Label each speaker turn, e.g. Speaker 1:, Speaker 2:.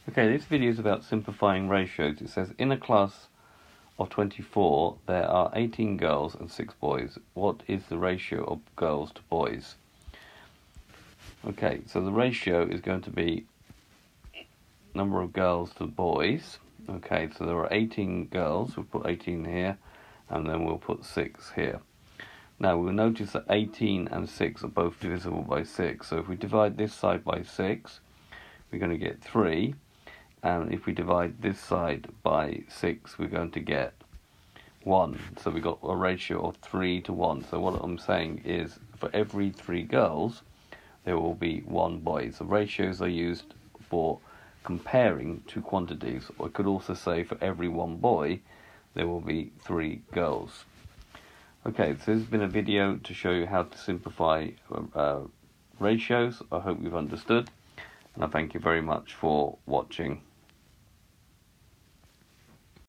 Speaker 1: Okay, this video is about simplifying ratios. It says in a class of 24 there are 18 girls and 6 boys. What is the ratio of girls to boys? Okay, so the ratio is going to be number of girls to boys. Okay, so there are 18 girls, we'll put 18 here, and then we'll put 6 here. Now we'll notice that 18 and 6 are both divisible by 6, so if we divide this side by 6, we're going to get 3, and if we divide this side by 6, we're going to get 1. So we've got a ratio of 3 to 1. So what I'm saying is, for every 3 girls, there will be 1 boy. So ratios are used for comparing two quantities. Or I could also say for every 1 boy, there will be 3 girls. Okay, so this has been a video to show you how to simplify ratios. I hope you've understood, and I thank you very much for watching.